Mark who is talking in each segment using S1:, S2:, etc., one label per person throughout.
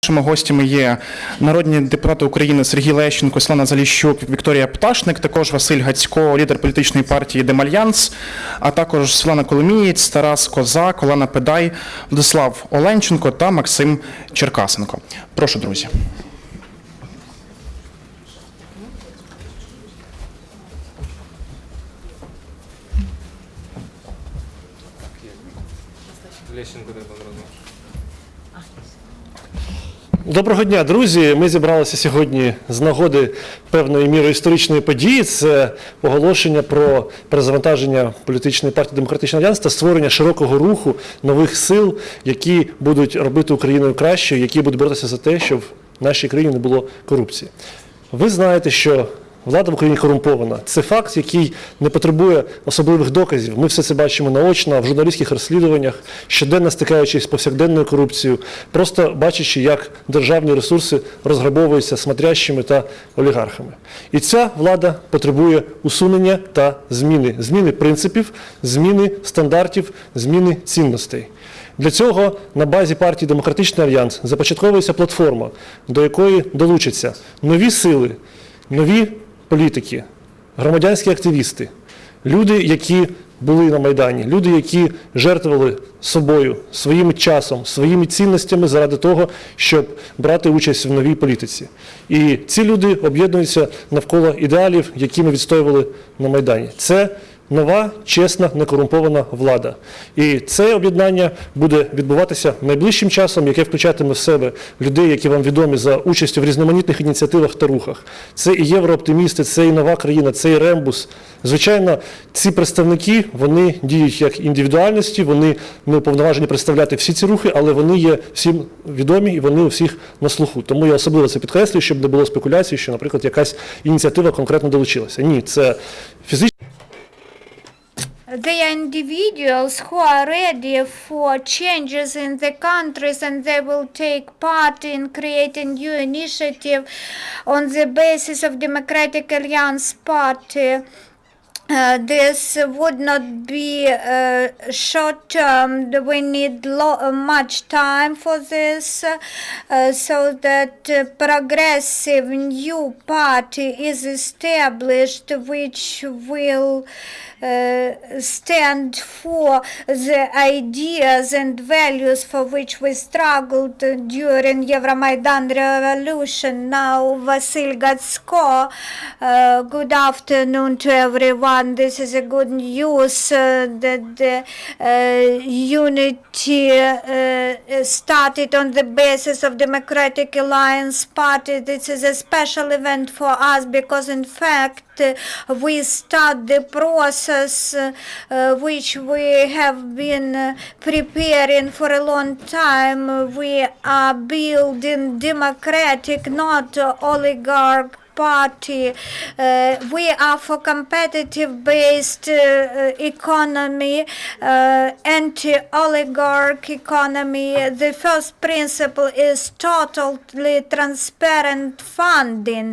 S1: Нашими гостями є народні депутати України Серgiy Leschenko, Svitlana Zalischuk, Вікторія Ptashnyk, також Vasyl Hatsko, лідер політичної партії Демальянс, а також Svitlana Kolomiets, Тарас Kozak, Олена Педай, Владислав Оленченко та Максим Черкасенко. Прошу, друзі.
S2: Доброго дня, друзі! Ми зібралися сьогодні з нагоди певної міри історичної події. Це оголошення про перезавантаження політичної партії Демократичний Альянс та створення широкого руху нових сил, які будуть робити Україну кращою, які будуть боротися за те, щоб в нашій країні не було корупції. Ви знаєте, що влада в Україні корумпована. Це факт, який не потребує особливих доказів. Ми все це бачимо наочно в журналістських розслідуваннях, щоденно стикаючись з повсякденною корупцією, просто бачачи, як державні ресурси розграбовуються смотрящими та олігархами. І ця влада потребує усунення та зміни. Зміни принципів, зміни стандартів, зміни цінностей. Для цього на базі партії Демократичний Альянс започатковується платформа, до якої долучаться нові сили, нові політики, громадянські активісти, люди, які були на Майдані, люди, які жертвували собою, своїм часом, своїми цінностями заради того, щоб брати участь в новій політиці. І ці люди об'єднуються навколо ідеалів, які ми відстоювали на Майдані. Це нова, чесна, некорумпована влада. І це об'єднання буде відбуватися найближчим часом, яке включатиме в себе людей, які вам відомі за участю в різноманітних ініціативах та рухах. Це і єврооптимісти, це і нова країна, це і рембус. Звичайно, ці представники, вони діють як індивідуальності, вони не уповноважені представляти всі ці рухи, але вони є всім відомі і вони у всіх на слуху. Тому я особливо це підкреслюю, щоб не було спекуляцій, що, наприклад, якась ініціатива конкретно долучилася. Ні, це фізично.
S3: They are individuals who are ready for changes in the countries, and they will take part in creating new initiative on the basis of Democratic Alliance Party. This would not be short-term. We need much time for this, so that progressive new party is established, which will stand for the ideas and values for which we struggled during Euromaidan revolution. Now, Vasyl Hatsko, good afternoon to everyone. This is a good news that the unity started on the basis of Democratic Alliance Party. This is a special event for us because, in fact, we start the process which we have been preparing for a long time. We are building democratic, not oligarch party. We are for competitive-based economy, anti-oligarch economy. The first principle is totally transparent funding,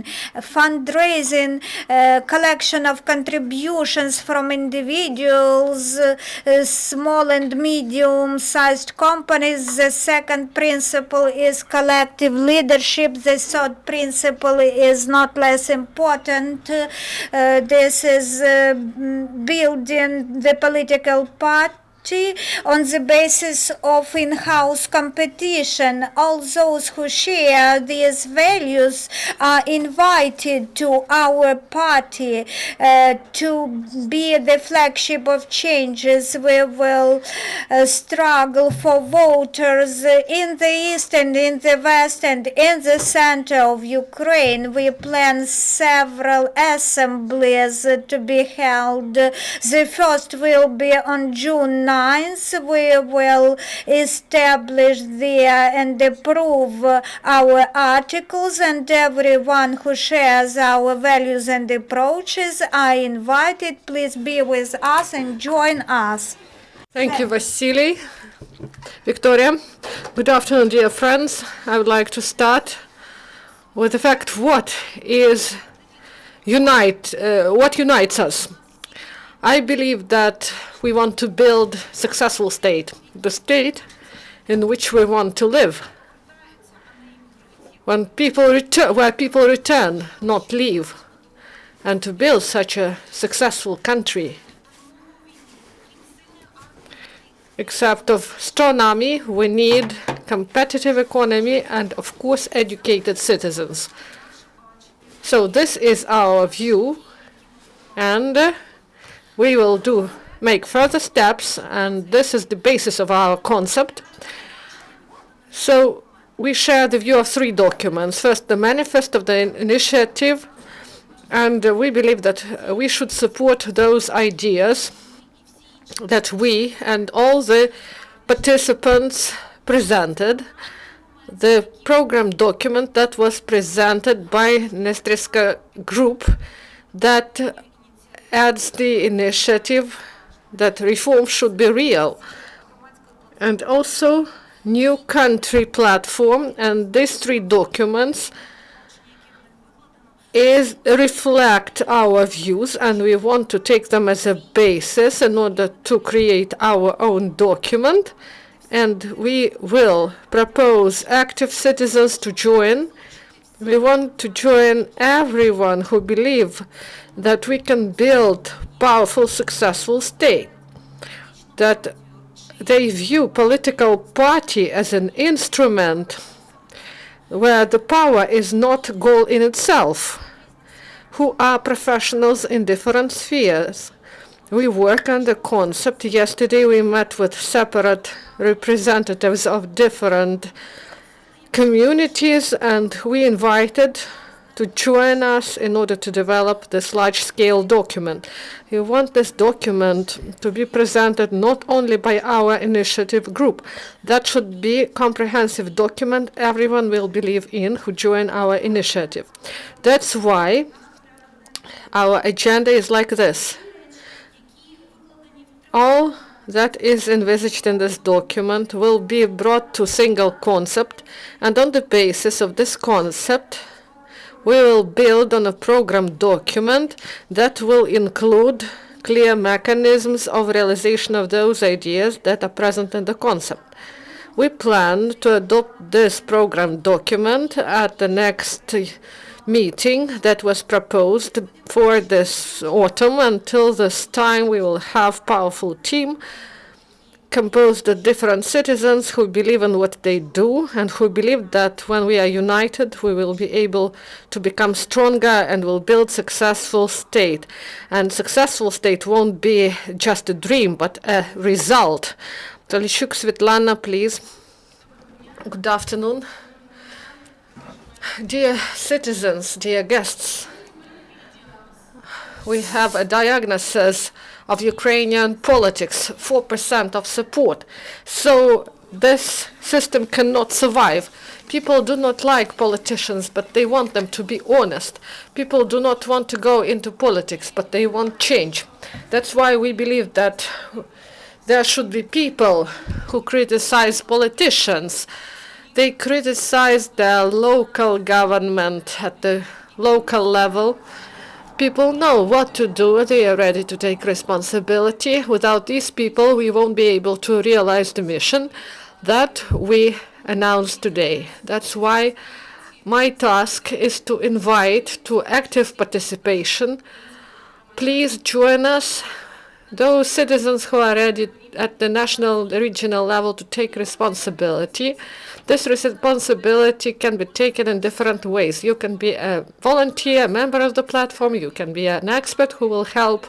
S3: fundraising, collection of contributions from individuals, small and medium-sized companies. The second principle is collective leadership. The third principle is not less important. This is building the political party on the basis of in-house competition. All those who share these values are invited to our party to be the flagship of changes. We will struggle for voters in the east and in the west and in the center of Ukraine. We plan several assemblies to be held. The first will be on June 9th. We will establish there and approve our articles, and everyone who shares our values and approaches are invited. Please be with us and join us.
S4: Thank you, Vasyl. Victoria. Good afternoon, dear friends. I would like to start with the fact what unites us. I believe that we want to build a successful state, the state in which we want to live. where people return, not leave, and to build such a successful country. Except of strong army, we need competitive economy and, of course, educated citizens. So this is our view, and we will make further steps, and this is the basis of our concept. So we share the view of three documents. First, the manifest of the initiative, and we believe that we should support those ideas that we and all the participants presented. The program document that was presented by Nestriska group that adds the initiative that reform should be real, and also new country platform, and these three documents reflect our views, and we want to take them as a basis in order to create our own document. And we will propose active citizens to join. We want to join everyone who believes that we can build powerful, successful state, that they view political party as an instrument where the power is not a goal in itself, who are professionals in different spheres. We work on the concept. Yesterday we met with separate representatives of different communities, and we invited to join us in order to develop this large-scale document. We want this document to be presented not only by our initiative group. That should be a comprehensive document everyone will believe in who join our initiative. That's why our agenda is like this. All that is envisaged in this document will be brought to single concept, and on the basis of this concept, we will build on a program document that will include clear mechanisms of realization of those ideas that are present in the concept. We plan to adopt this program document at the next meeting that was proposed for this autumn. Until this time, we will have a powerful team composed of different citizens who believe in what they do and who believe that when we are united, we will be able to become stronger and will build successful state. And successful state won't be just a dream, but a result. Zalischuk, Svitlana, please. Good afternoon. Dear citizens, dear guests, we have a diagnosis of Ukrainian politics, 4% of support. So this system cannot survive. People do not like politicians, but they want them to be honest. People do not want to go into politics, but they want change. That's why we believe that there should be people who criticize politicians. They criticize their local government at the local level. People know what to do. They are ready to take responsibility. Without these people, we won't be able to realize the mission that we announced today. That's why my task is to invite to active participation. Please join us, those citizens who are ready at the national, regional level to take responsibility. This responsibility can be taken in different ways. You can be a volunteer, a member of the platform. You can be an expert who will help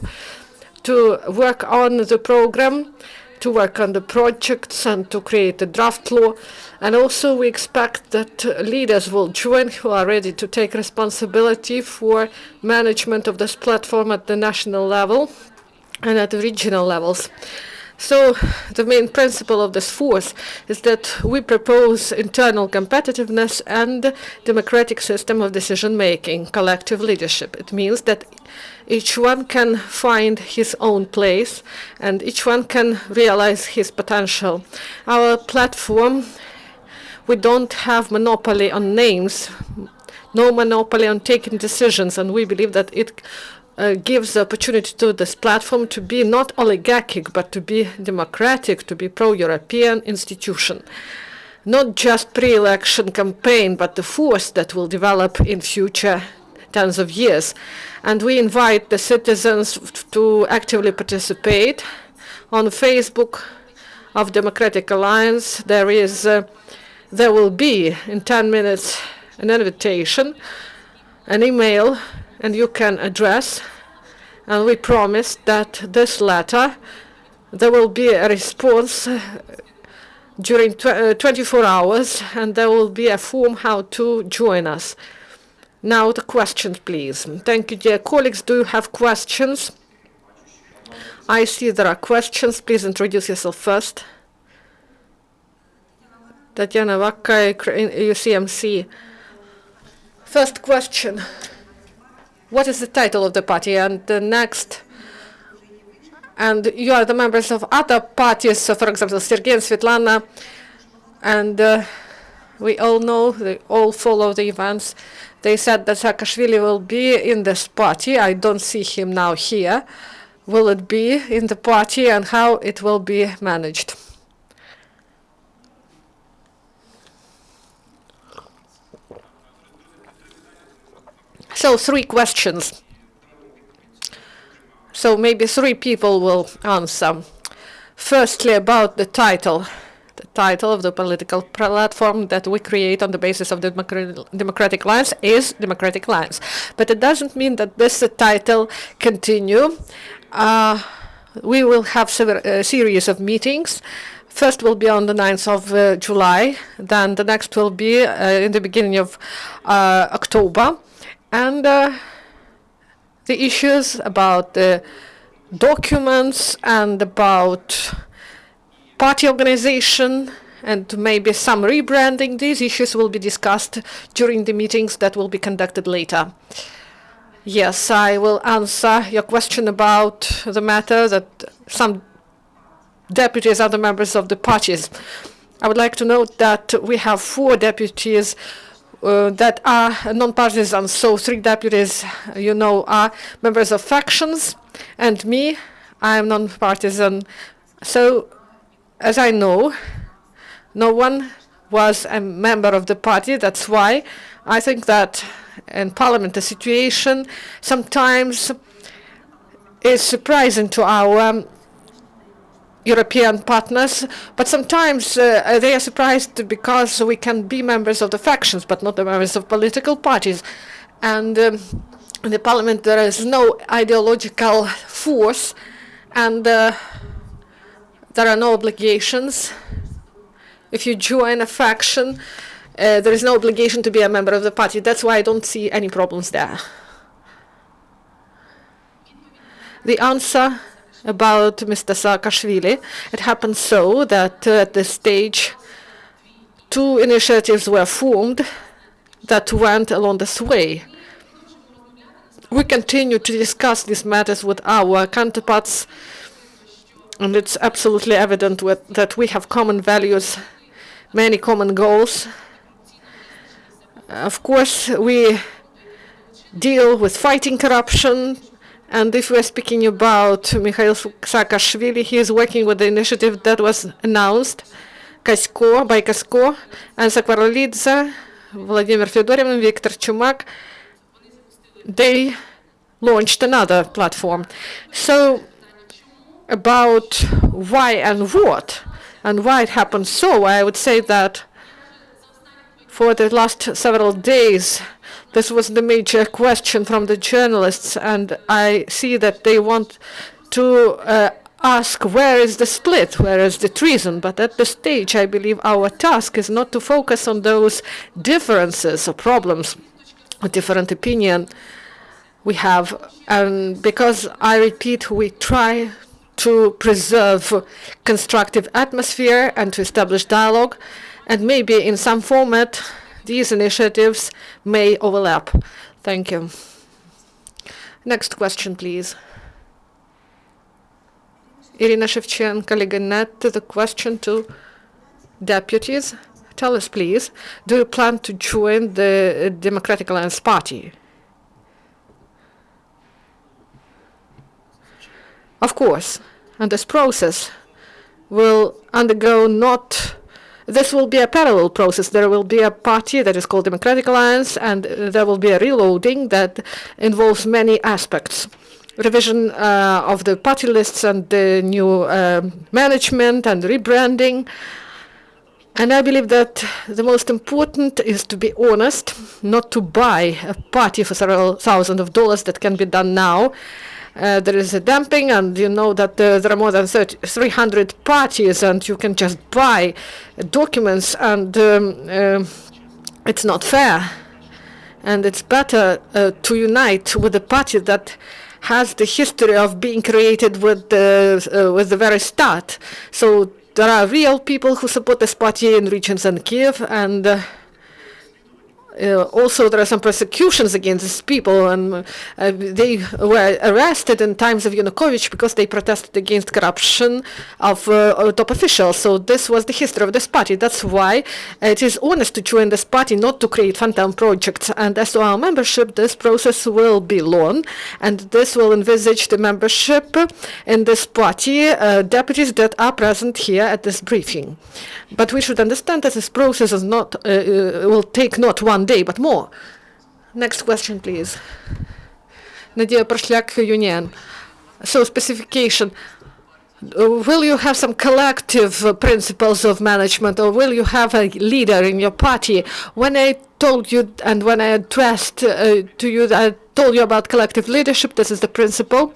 S4: to work on the program, to work on the projects, and to create a draft law. And also we expect that leaders will join who are ready to take responsibility for management of this platform at the national level and at the regional levels. So the main principle of this force is that we propose internal competitiveness and democratic system of decision-making, collective leadership. It means that each one can find his own place and each one can realize his potential. Our platform, we don't have monopoly on names, no monopoly on taking decisions, and we believe that it gives the opportunity to this platform to be not oligarchic, but to be democratic, to be pro-European institution. not just pre-election campaign, but the force that will develop in future tens of years. And we invite the citizens to actively participate. On Facebook of Democratic Alliance, there will be in 10 minutes an invitation, an email, and you can address. And we promise that this letter, there will be a response during 24 hours, and there will be a form how to join us. Now the questions, please. Thank you, dear colleagues. Do you have questions? I see there are questions. Please introduce yourself first. Tatiana Vakka, UCMC. First question. What is the title of the party? And the next, and you are the members of other parties, so for example, Sergiy and Svitlana, and we all know, they all follow the events. They said that Saakashvili will be in this party. I don't see him now here. Will it be in the party, and how it will be managed? So 3 questions. So maybe 3 people will answer. Firstly, about the title. The title of the political platform that we create on the basis of the Democratic Alliance is Democratic Alliance. But it doesn't mean that this title continue. We will have a series of meetings. First will be on the 9th of July. Then the next will be in the beginning of October. And the issues about the documents and about party organization and maybe some rebranding, these issues will be discussed during the meetings that will be conducted later. Yes, I will answer your question about the matter that some deputies are the members of the parties. I would like to note that we have 4 deputies that are non-partisan, so 3 deputies, you know, are members of factions, and me, I am non-partisan. So, as I know, no one was a member of the party. That's why I think that in Parliament the situation sometimes is surprising to our European partners, but sometimes they are surprised because we can be members of the factions, but not the members of political parties. And in the Parliament there is no ideological force, and there are no obligations. If you join a faction, there is no obligation to be a member of the party. That's why I don't see any problems there. The answer about Mr. Saakashvili, it happened so that at this stage 2 initiatives were formed that went along this way. We continue to discuss these matters with our counterparts, and it's absolutely evident that we have common values, many common goals. Of course, we deal with fighting corruption. And if we're speaking about Mikhail Saakashvili, he is working with the initiative that was announced by Kozak and Sakvarolidze, Vladimir Fedorov, and Viktor Chumak. They launched another platform. So about why and what, and why it happened so, I would say that for the last several days, this was the major question from the journalists, and I see that they want to ask where is the split, where is the treason. But at this stage, I believe our task is not to focus on those differences or problems, a different opinion we have. And because, I repeat, we try to preserve constructive atmosphere and to establish dialogue, and maybe in some format, these initiatives may overlap. Thank you. Next question, please. Irina Shevchenko, Liganet, the question to deputies. Tell us, please, do you plan to join the Democratic Alliance Party? Of course, and this process will undergo not this will be a parallel process. There will be a party that is called Democratic Alliance, and there will be a reloading that involves many aspects. Revision of the party lists and the new management and rebranding. And I believe that the most important is to be honest, not to buy a party for several thousands of dollars. That can be done now. There is a dumping, and you know that there are more than 300 parties, and you can just buy documents, and it's not fair. And it's better to unite with a party that has the history of being created with the very start. So there are real people who support this party in regions and Kiev, and also there are some persecutions against these people, and they were arrested in times of Yanukovych because they protested against corruption of top officials. So this was the history of this party. That's why it is honest to join this party, not to create phantom projects. And as to our membership, this process will be long, and this will envisage the membership in this party, deputies that are present here at this briefing. But we should understand that this process is not will take not one day, but more. Next question, please. Nadia Prashlyak, Union. So specification. Will you have some collective principles of management, or will you have a leader in your party? When I told you and when I addressed to you, I told you about collective leadership. This is the principle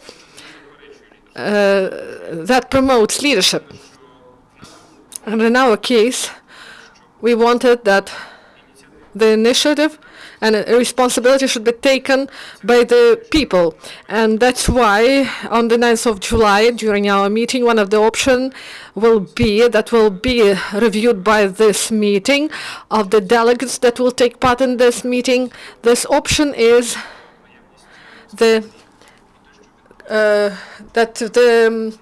S4: that promotes leadership. And in our case, we wanted that the initiative and responsibility should be taken by the people. And that's why on the 9th of July, during our meeting, one of the options will be reviewed by this meeting of the delegates that will take part in this meeting. This option is that the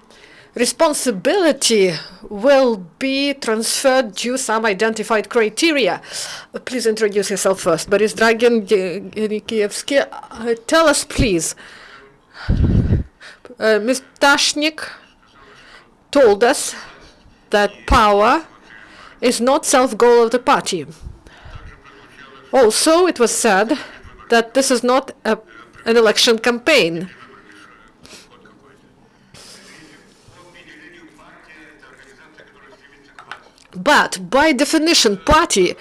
S4: responsibility will be transferred due some identified criteria. Please introduce yourself first. Boris Dragin, Kievsky. Tell us, please. Ms. Ptashnyk told us that power is not self-goal of the party. Also, it was said that this is not an election campaign. But by definition, party,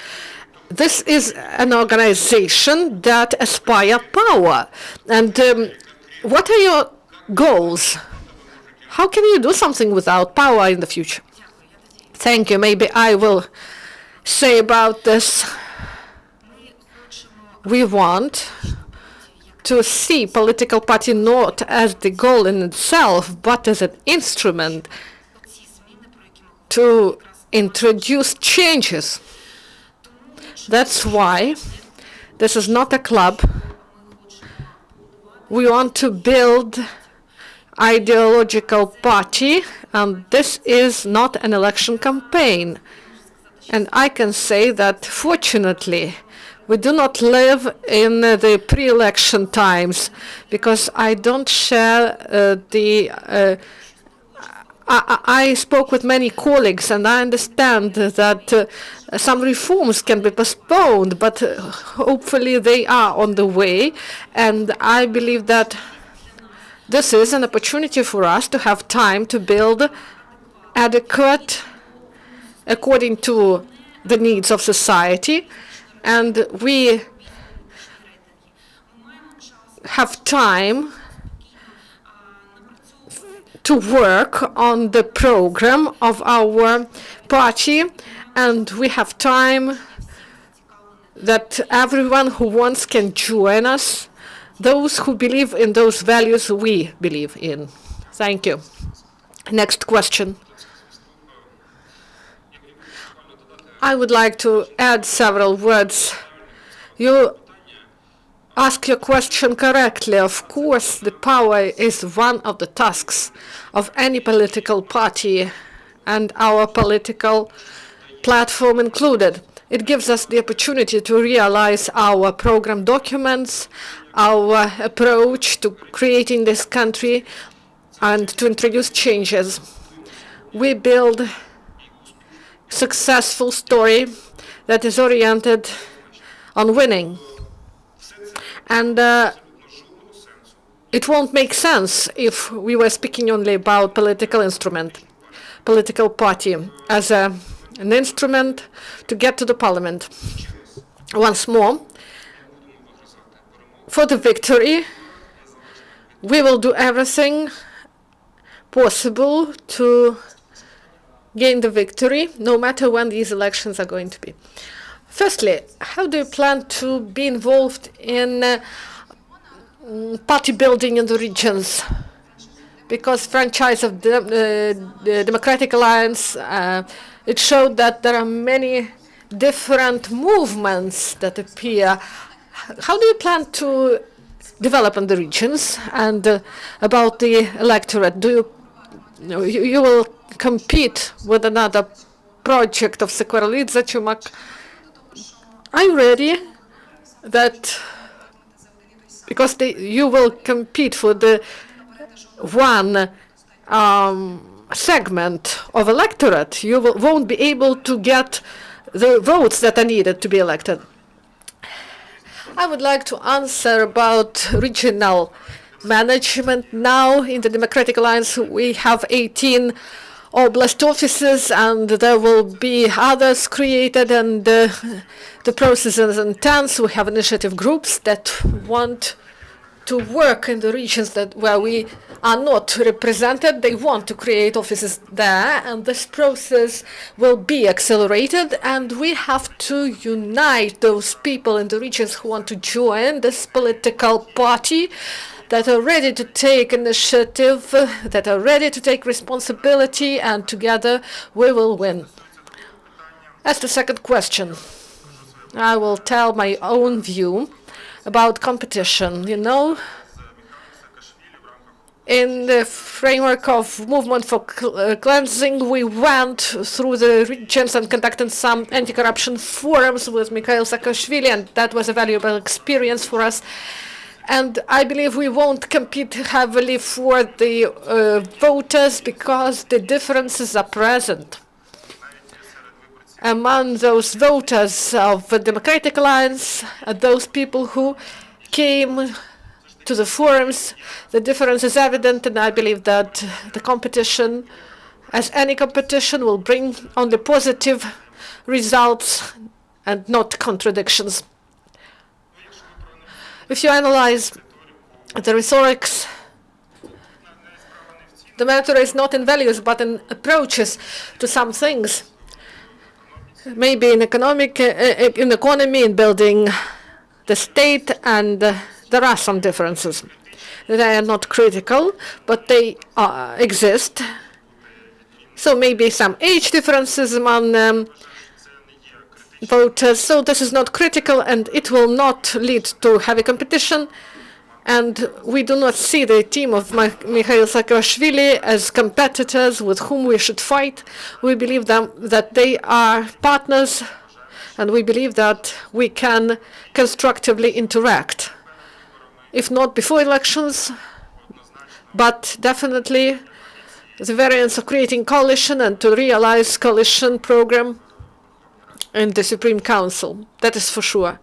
S4: this is an organization that aspire power. And what are your goals? How can you do something without power in the future? Thank you. Maybe I will say about this. We want to see political party not as the goal in itself, but as an instrument to introduce changes. That's why this is not a club. We want to build ideological party, and this is not an election campaign. And I can say that fortunately we do not live in the pre-election times, because I don't share I spoke with many colleagues, and I understand that some reforms can be postponed, but hopefully they are on the way. And I believe that this is an opportunity for us to have time to build adequate, according to the needs of society. And we have time to work on the program of our party, and we have time that everyone who wants can join us, those who believe in those values we believe in. Thank you. Next question. I would like to add several words. You ask your question correctly. Of course, the power is one of the tasks of any political party, and our political platform included. It gives us the opportunity to realize our program documents, our approach to creating this country, and to introduce changes. We build successful story that is oriented on winning. And it won't make sense if we were speaking only about political instrument, political party as an instrument to get to the parliament. Once more, for the victory, we will do everything possible to gain the victory, no matter when these elections are going to be. Firstly, how do you plan to be involved in party building in the regions? Because franchise of the Democratic Alliance, it showed that there are many different movements that appear. How do you plan to develop in the regions? And about the electorate, do you will compete with another project of Ecology? Are you ready that, because you will compete for the one segment of electorate, you won't be able to get the votes that are needed to be elected? I would like to answer about regional management. Now in the Democratic Alliance we have 18 oblast offices, and there will be others created, and the process is intense. We have initiative groups that want to work in the regions where we are not represented. They want to create offices there, and this process will be accelerated, and we have to unite those people in the regions who want to join this political party, that are ready to take initiative, that are ready to take responsibility, and together we will win. As the second question, I will tell my own view about competition. You know, in the framework of Movement for Cleansing, we went through the regions and conducted some anti-corruption forums with Mikhail Saakashvili, and that was a valuable experience for us. And I believe we won't compete heavily for the voters, because the differences are present. Among those voters of the Democratic Alliance, those people who came to the forums, the difference is evident, and I believe that the competition, as any competition, will bring only positive results and not contradictions. If you analyze the rhetorics, the matter is not in values but in approaches to some things. Maybe in economy, in building the state, and there are some differences. They are not critical, but they exist. So maybe some age differences among voters. So this is not critical, and it will not lead to heavy competition. And we do not see the team of Mikhail Saakashvili as competitors with whom we should fight. We believe that they are partners, and we believe that we can constructively interact. If not before elections, but definitely the variance of creating coalition and to realize coalition program in the Supreme Council. That is for sure.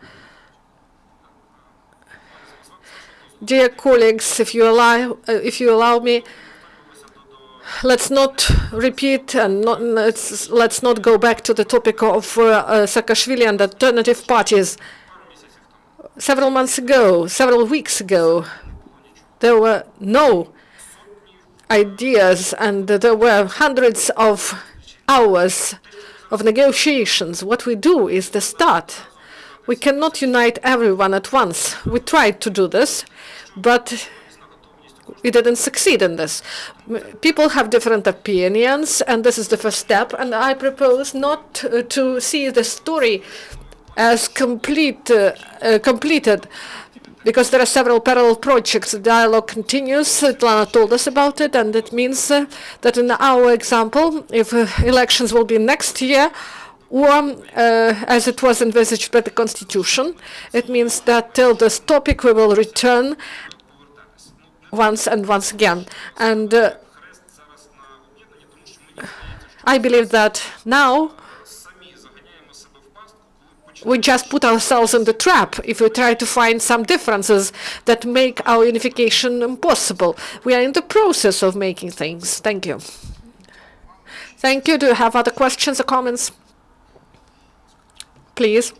S4: Dear colleagues, if you allow me, let's not repeat and let's not go back to the topic of Saakashvili and alternative parties. Several weeks ago, there were no ideas, and there were hundreds of hours of negotiations. What we do is the start. We cannot unite everyone at once. We tried to do this, but we didn't succeed in this. People have different opinions, and this is the first step. And I propose not to see the story as completed, because there are several parallel projects. The dialogue continues. Svitlana told us about it, and it means that in our example, if elections will be next year, or as it was envisaged by the Constitution, it means that till this topic we will return once and once again. And I believe that now we just put ourselves in the trap if we try to find some differences that make our unification impossible. We are in the process of making things. Thank you. Thank you. Do you have other questions or comments? Please.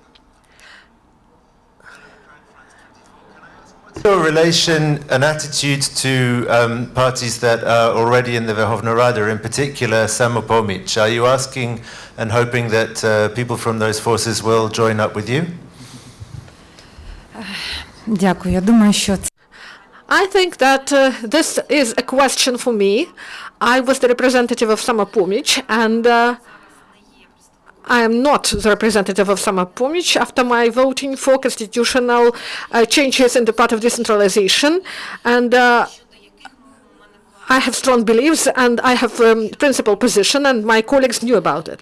S5: Your relation and attitude to parties that are already in the Verkhovna Rada, in particular Samopomich? Are you asking and hoping that people from those forces will join up with you?
S6: Дякую. Я думаю, що це
S4: I think that this is a question for me. I was the representative of Samopomich, and I am not the representative of Samopomich after my voting for constitutional changes in the part of decentralization. And I have strong beliefs, and I have principal position, and my colleagues knew about it.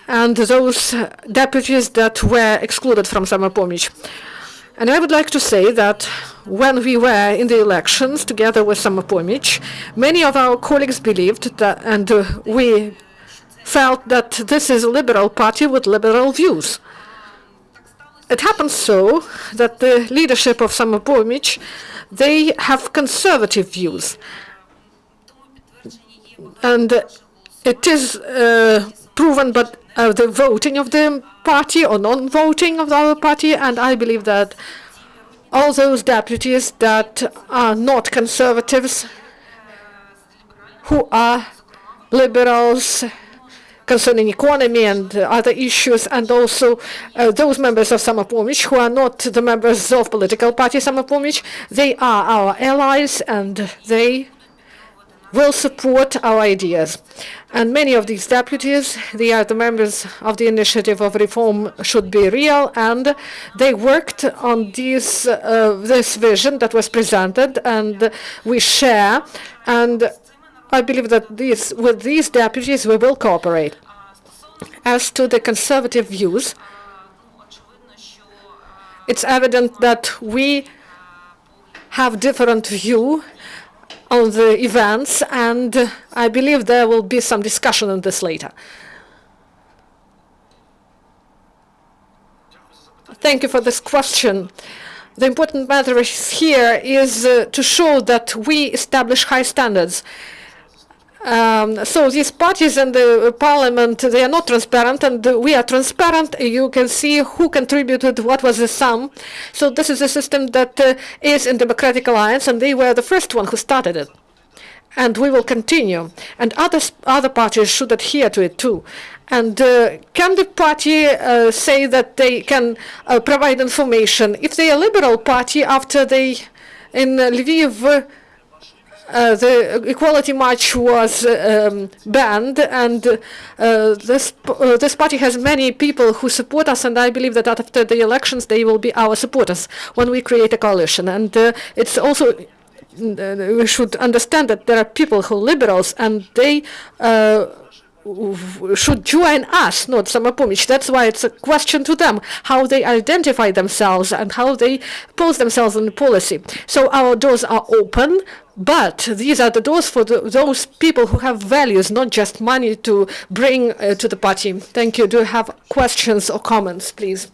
S4: And those deputies that were excluded from Samopomich. And I would like to say that when we were in the elections together with Samopomich, many of our colleagues believed that, and we felt that this is a liberal party with liberal views. It happens so that the leadership of Samopomich, they have conservative views. And it is proven by the voting of the party or non-voting of our party, and I believe that all those deputies that are not conservatives, who are liberals concerning economy and other issues, and also those members of Samopomich who are not the members of political party Samopomich, they are our allies and they will support our ideas. And many of these deputies, they are the members of the initiative of reform should be real, and they worked on this vision that was presented, and we share. And I believe that with these deputies we will cooperate. As to the conservative views, it's evident that we have different view on the events, and I believe there will be some discussion on this later. Thank you for this question. The important matter here is to show that we establish high standards. So these parties in the parliament, they are not transparent, and we are transparent. You can see who contributed, what was the sum. So this is a system that is in Democratic Alliance, and they were the first one who started it. And we will continue. And other parties should adhere to it too. And can the party say that they can provide information? If they are a liberal party, after they, in Lviv, the Equality March was banned, and this party has many people who support us, and I believe that after the elections they will be our supporters when we create a coalition. And it's also, we should understand that there are people who are liberals, and they should join us, not Samopomich. That's why it's a question to them, how they identify themselves and how they pose themselves in the policy. So our doors are open, but these are the doors for those people who have values, not just money to bring to the party. Thank you. Do you have questions or comments, please?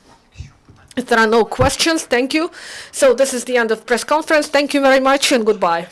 S4: If there are no questions, thank you. So this is the end of press conference. Thank you very much and goodbye.